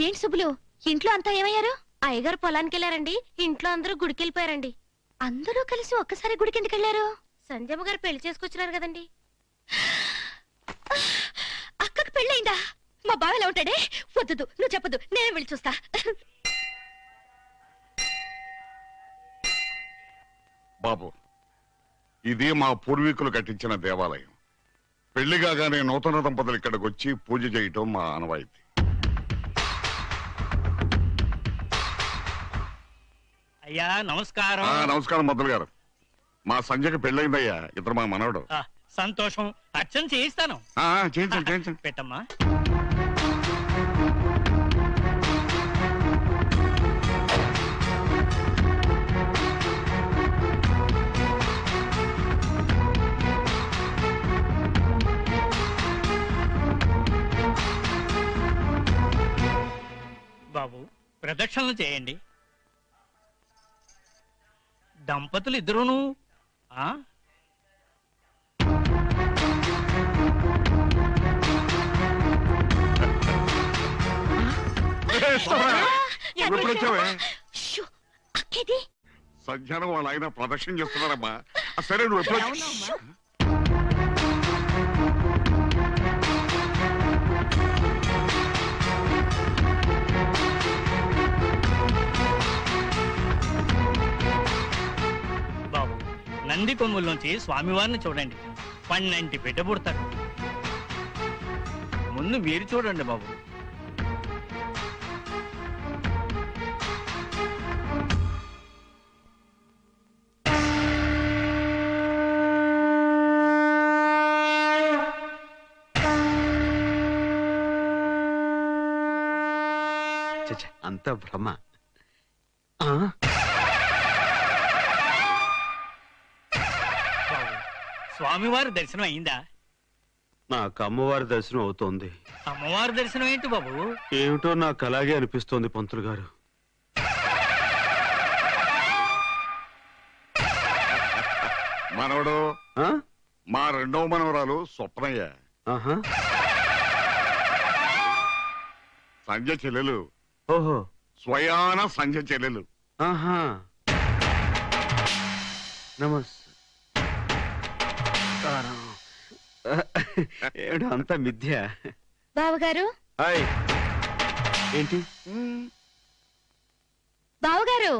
ఏంటి సుబ్బులు, ఇంట్లో అంతా ఏమయ్యారు? అయ్యగారు పొలానికి వెళ్ళారండి, ఇంట్లో అందరూ గుడికెళ్ళిపోయారండి. అందరూ కలిసి ఒక్కసారి గుడికి ఎందుకు వెళ్ళారు? సంజయమ్మ గారు పెళ్లి చేసుకొచ్చినారు కదండి. అక్కకు పెళ్ళయిందా? మా బావ ఎలా ఉంటాడే? వద్దు, నువ్వు చెప్పదు, నేనే వెళ్ళి చూస్తా. బాబు, ఇది మా పూర్వీకులు కట్టించిన దేవాలయం. పెళ్లి కాగానే నూతన దంపతులు ఇక్కడికి వచ్చి పూజ చేయటం మా ఆనవాయితీ. అయ్యా నమస్కారం. నమస్కారం మద్దలు గారు. మా సంజయ్కి పెళ్ళయిందయ్యా, ఇద్దరు మా మనవడు. సంతోషం. అర్చన చేయిస్తాను. చేయించండి. పెట్టమ్మా. బాబు ప్రదక్షిణలు చేయండి. దంపతులు ఇద్దరును సంధ్యానం వాళ్ళ ఆయన ప్రదక్షిణ చేస్తున్నారమ్మా. సరే నువ్వు ఎప్పుడు బాబు నంది కొమ్ముల్లోంచి స్వామివారిని చూడండి. 12 బిడ్డ పుడతాడు. ముందు మీరు చూడండి బాబు. అంత భ్రమ. స్వామివారి దర్శనం అయిందా? నాకు అమ్మవారి దర్శనం అవుతోంది. అమ్మవారి దర్శనం ఏంటి బాబు? ఏమిటో నాకు అలాగే అనిపిస్తోంది పంతులు గారు. మనవడు మా రెండవ మనవరాలు స్వప్నయ్య. సంజయ్ చెల్లెలు. ఓహో, స్వయాన సంజయ్ చెల్లెలు. నమస్కారం. ఏమిటో అంతా మిథ్య. బావగారు. ఏంటి బావగారు?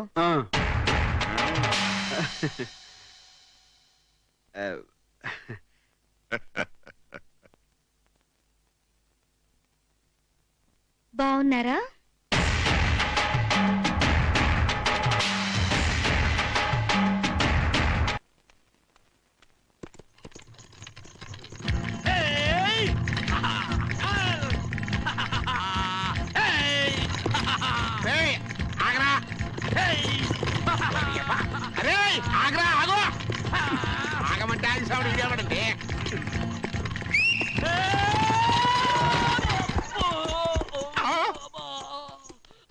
బాగున్నారా? ఆగమంటే ఆగమంటే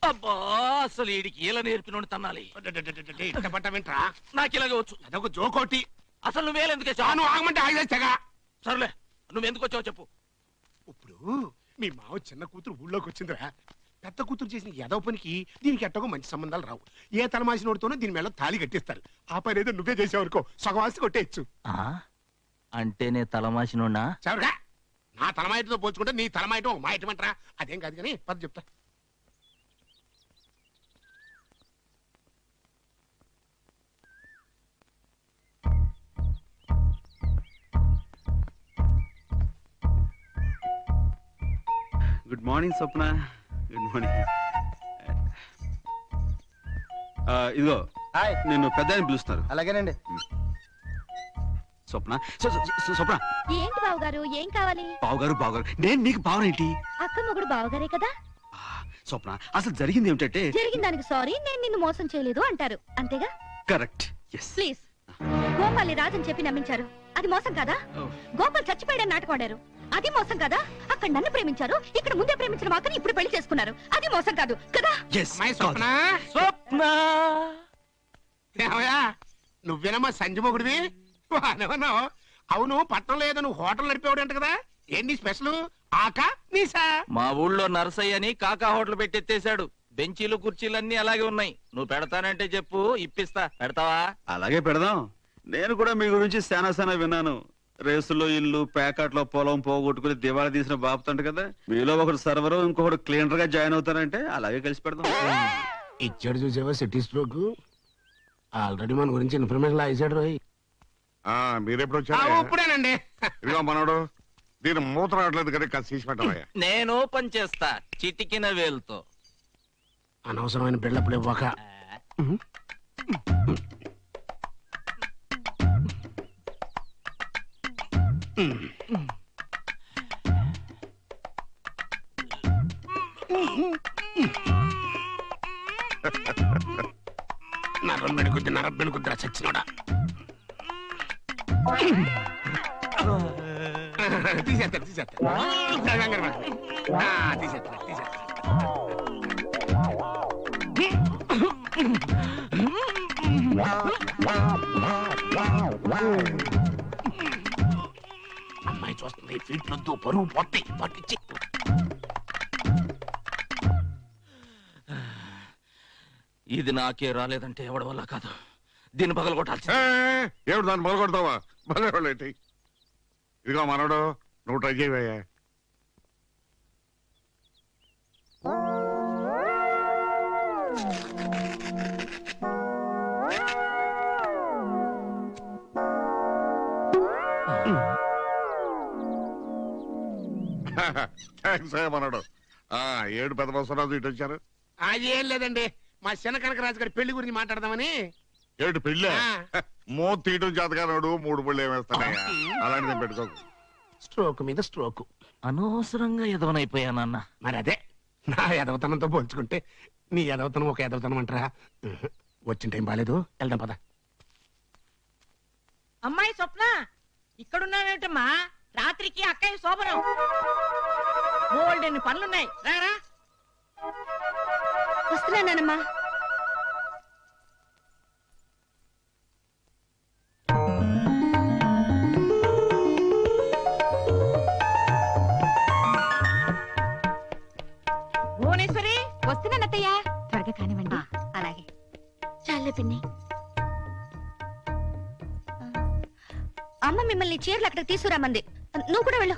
అబ్బా, అసలు ఈడికి ఇలా నేర్పినోడు తన్నాలి. పట్టమేంట్రా? నాకు ఇలాగే వచ్చు. అదొక జోకోటి. అసలు నువ్వేలెందుకు నువ్వు ఆగమంటే ఆగేస్తాగా. సర్లే, నువ్వెందుకు వచ్చావు చెప్పు. ఇప్పుడు మీ మావ చిన్న కూతురు ఊళ్ళోకి వచ్చిందిరా. పెద్ద కూతురు చేసిన ఎదవ పనికి దీనికి ఎట్టగో మంచి సంబంధాలు రావు. ఏ తలమాసినోడితోనో దీని మేళ తాళి కట్టిస్తారు. ఆ పని ఏదో నువ్వే చేసేవనుకో సగం ఆస్తి కొట్టేయచ్చు. అంటే నే తలమాసినోడా? చవరగా నా తలమాయటతో పోల్చుకుంటే నీ తలమాయటం మా ఇటమంటరా? అదేం కాదు కానీ పద చెప్తా. Good morning Swapna. Good morning. ఇదిగో నిన్ను పెద్ద అని పిలుస్తారు. అలాగేనండి. స్వప్న. స్వప్న. ఏంటి బావగారు, ఏం కావాలి? బావగారు బావగారు, నేను నీకు బావనేంటి? అక్క మొగుడు బావగారే కదా. స్వప్న, అసలు జరిగింది ఏమిటంటే, జరిగిన దానికి సారీ, నేను నిన్ను మోసం చేయలేదు అంటారు, అంతేగా? కరెక్ట్. ప్లీజ్. గోపాల్ని రాజని చెప్పి నమ్మించారు, అది మోసం కదా? గోపాల్ చచ్చిపోయాడని నాటకాడారు, అది మోసం కదా? అక్కడ నన్ను ప్రేమించారు, ఇక్కడ ముందే ప్రేమించిన మాకని ఇప్పుడు పెళ్లి చేసుకున్నారు, అది మోసం కాదు కదా? నువ్వేనమ్మా సంజమొగుడివి? అవును, పట్టణంలో ఏదో నువ్వు హోటల్ నడిపేవాడు అంట కదా, ఏంటి స్పెషల్? ఆకా నీసా? మా ఊళ్ళో నర్సయ్య అని కాకా హోటల్ పెట్టెత్తేశాడు. బెంచీలు కుర్చీలన్నీ అలాగే ఉన్నాయి. నువ్వు పెడతానంటే చెప్పు, ఇప్పిస్తా. పెడతావా? అలాగే పెడదాం. నేను కూడా మీ గురించి శానా విన్నాను. రేసులో ఇల్లు, ప్యాకెట్లో పొలం పోగొట్టుకుని దివాళా తీసిన బాపుతంట కదా. మీలో ఒకడు సర్వర్, ఇంకొకడు క్లీనర్ గా జాయిన్ అవుతారంటే అలాగే కలిసి పెడదాం. ఇచ్చాడు చూసావా సిటీ స్ట్రోక్. ఆల్రెడీ మన గురించి ఇన్ఫర్మేషన్ ఇచ్చాడు రోయ్. మీరెప్పుడు వచ్చారు? ఇప్పుడేనండి. ఇదిగో మనోడు, దీని మూత రావట్లేదు కదా, కాస్త తీసి పెట్టవయ్యా. నేను ఓపెన్ చేస్తా చిటికిన వేలుతో. అనవసరమైన బిళ్ళప్పుడు ఇవ్వక. నరం బెణుకుద్రా చచ్చినోడా. తీసేస్తారు అమ్మాయి చూస్తుంది. ఫీట్లొద్దు, పరువు పోతాయి. పట్టించి ఇది నాకే రాలేదంటే ఎవడి వల్ల కాదు. దీన్ని పగల కొట్టాల్సి. ఏమిటి దాన్ని మొదలుకొడతావా? భలేవాళ్ళేంటి? ఇదిగో మనోడు, నువ్వు ట్రై చేయవయ్యా. థ్యాంక్స్ అయ్యా మనోడు. ఏడు పెద్ద బసవరాజు ఇటు వచ్చారు. అది ఏం లేదండి, మా చిన్న కనకరాజు గారి పెళ్లి గురించి మాట్లాడదామని. ఏడు పెళ్ళి మూత తీయటం జాతకానోడు 3 పళ్ళు ఏమేస్తానయ్యా. అలాంటిది పెట్టుకోకు. స్ట్రోక్ మీద స్ట్రోక్. అనవసరంగా ఎదవనైపోయానన్న. మరి అదే నా ఎదవతనంతో పోల్చుకుంటే నీ ఎదవతనం ఒక ఎదవతనం అంటారా? వచ్చిన టైం బాలేదు, వెళ్దాం పద. అమ్మాయి స్వప్న, ఇక్కడున్నావేమిటమ్మా? రాత్రికి అక్కయ్య శోభనం. బోల్డెన్ని పనులున్నాయి, రారా. వస్తున్నానమ్మా. భువనేశ్వరి, వస్తున్నానత్తయ్య. త్వరగా కానివ్వండి. అలాగే. చాలే పిన్ని. అమ్మ మిమ్మల్ని చీరలు అక్కడ తీసుకురామంది. నువ్వు కూడా వెళ్ళు.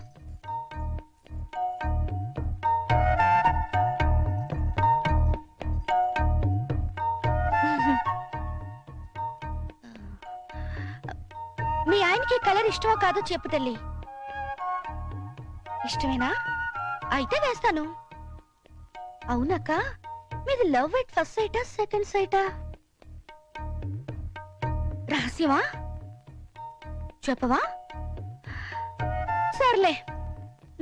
మీ ఆయనకి కలర్ ఇష్టమో కాదో చెప్పు తల్లి. ఇష్టమేనా? అయితే వేస్తాను. అవునక్క, మీది లవ్ ఎట్ ఫస్ట్ సైటా సెకండ్ సైటా? రహస్యమా? చెప్పవా? సర్లే,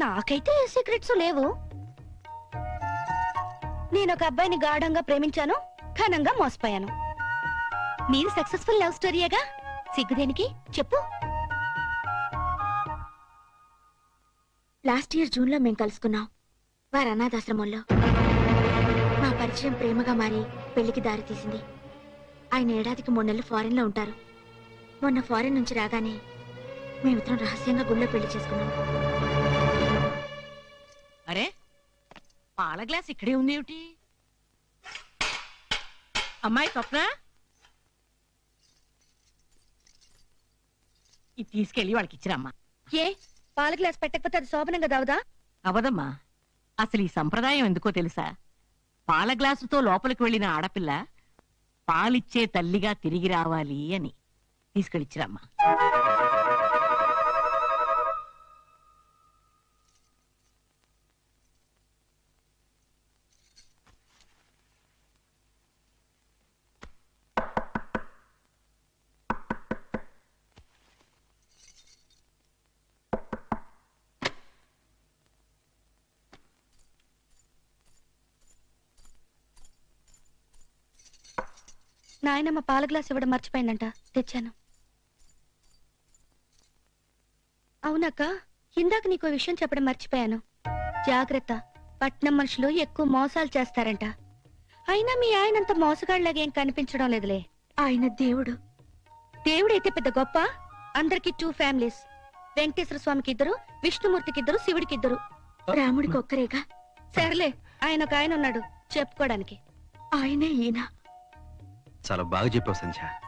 నాకైతే ఏ సీక్రెట్స్ లేవు. నేను ఒక అబ్బాయిని గాఢంగా ప్రేమించాను, ఘనంగా మోసపోయాను. మీరు సక్సెస్ఫుల్ లవ్ స్టోరీయేగా, సిగ్గుదేనికి చెప్పు. లాస్ట్ ఇయర్ జూన్ లో మేం కలుసుకున్నాం, వారి అనాథాశ్రమంలో. మా పరిచయం ప్రేమగా మారి పెళ్లికి దారి తీసింది. ఆయన ఏడాదికి 3 నెలలు ఫారెన్ లో ఉంటారు. మొన్న ఫారెన్ నుంచి రాగానే మేమిద్దరం రహస్యంగా గుళ్ళో పెళ్లి చేసుకున్నాం. అరే పాల గ్లాస్ ఇక్కడే ఉంది ఏమిటి? అమ్మాయి స్వప్న, ఇది తీసుకెళ్లి వాళ్ళకి ఇచ్చిరమ్మా. ఏ పాల గ్లాస్ పెట్టకపోతే అది శోభనంగా దావుదా? అవదమ్మా, అసలు ఈ సంప్రదాయం ఎందుకో తెలుసా? పాల గ్లాసుతో లోపలికి వెళ్ళిన ఆడపిల్ల పాలిచ్చే తల్లిగా తిరిగి రావాలి అని. తీసుకెళ్ళిచ్చిరమ్మా. నాయనమ్మ పాల గ్లాస్ ఇవ్వడం మర్చిపోయిందంట, తెచ్చాను. అవునక్క, ఇందాక నీకు విషయం చెప్పడం మర్చిపోయాను. జాగ్రత్త, పట్నం మనుషులు ఎక్కువ మోసాలు చేస్తారంట. అయినా మీ ఆయనంత మోసగాళ్ళగా ఏం కనిపించడం లేదులే. ఆయన దేవుడు. దేవుడైతే పెద్ద గొప్ప. అందరికి 2 ఫ్యామిలీస్. వెంకటేశ్వర స్వామికి 2, విష్ణుమూర్తికి 2, శివుడికి 2. రాముడికి ఒక్కరేగా. సర్లే, ఆయన ఒక ఆయన ఉన్నాడు చెప్పుకోవడానికి. ఆయనే ఈయన. చాలా బాగా చెప్పావు సంధ్య.